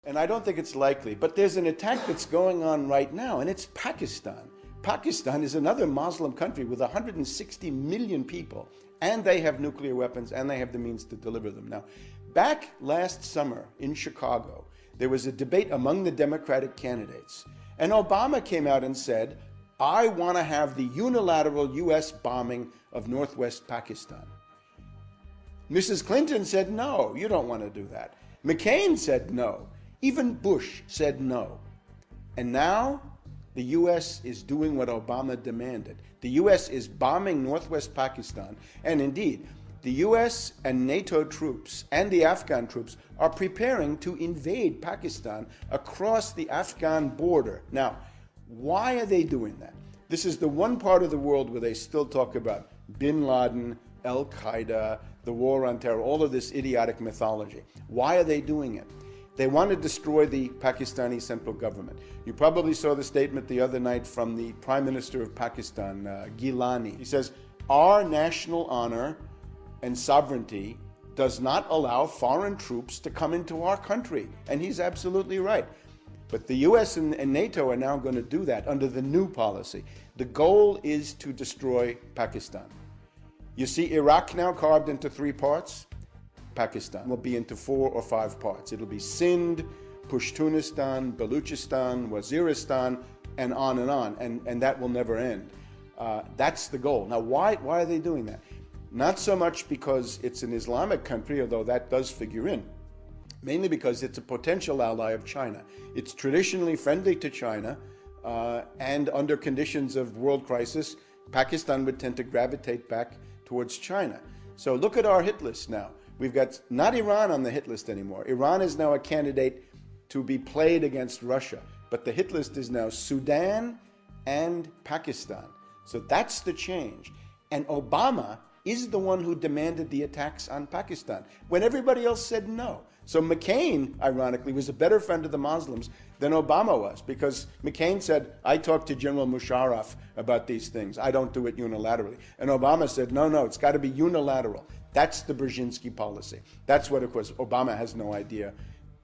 And I don't think it's likely, but there's an attack that's going on right now, and it's Pakistan. Pakistan is another Muslim country with 160 million people, and they have nuclear weapons, and they have the means to deliver them. Now, back last summer in Chicago, there was a debate among the Democratic candidates, and Obama came out and said, I want to have the unilateral U.S. bombing of northwest Pakistan. Mrs. Clinton said, no, you don't want to do that. McCain said no. Even Bush said no. And now the U.S. is doing what Obama demanded. The U.S. is bombing northwest Pakistan. And indeed, the U.S. and NATO troops and the Afghan troops are preparing to invade Pakistan across the Afghan border. Now, why are they doing that? This is the one part of the world where they still talk about bin Laden, Al-Qaeda, the war on terror, all of this idiotic mythology. Why are they doing it? They want to destroy the Pakistani central government. You probably saw the statement the other night from the Prime Minister of Pakistan, Gilani. He says, our national honor and sovereignty does not allow foreign troops to come into our country. And he's absolutely right. But the US and NATO are now going to do that under the new policy. The goal is to destroy Pakistan. You see Iraq now carved into 3 parts. Pakistan will be into 4 or 5 parts. It'll be Sindh, Pashtunistan, Baluchistan, Waziristan, and on, and that will never end. That's the goal. Now, why are they doing that? Not so much because it's an Islamic country, although that does figure in, mainly because it's a potential ally of China. It's traditionally friendly to China, and under conditions of world crisis, Pakistan would tend to gravitate back towards China. So look at our hit list now. We've got not Iran on the hit list anymore. Iran is now a candidate to be played against Russia, but the hit list is now Sudan and Pakistan. So that's the change. And Obama is the one who demanded the attacks on Pakistan when everybody else said no. So McCain, ironically, was a better friend of the Muslims than Obama was, because McCain said, I talked to General Musharraf about these things. I don't do it unilaterally. And Obama said, no, it's got to be unilateral. That's the Brzezinski policy. That's what, of course, Obama has no idea.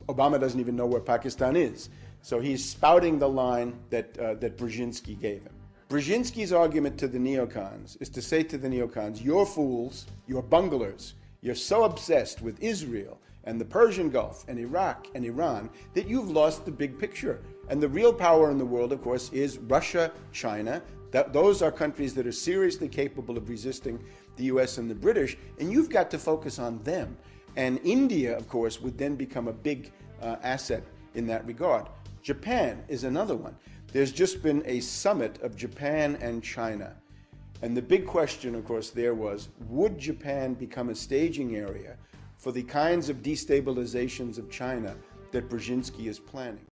Obama doesn't even know where Pakistan is. So he's spouting the line that Brzezinski gave him. Brzezinski's argument to the neocons is to say to the neocons, you're fools, you're bunglers, you're so obsessed with Israel and the Persian Gulf and Iraq and Iran that you've lost the big picture. And the real power in the world, of course, is Russia, China. Those are countries that are seriously capable of resisting the US and the British, and you've got to focus on them. And India, of course, would then become a big asset in that regard. Japan is another one. There's just been a summit of Japan and China. And the big question, of course, there was, would Japan become a staging area for the kinds of destabilizations of China that Brzezinski is planning?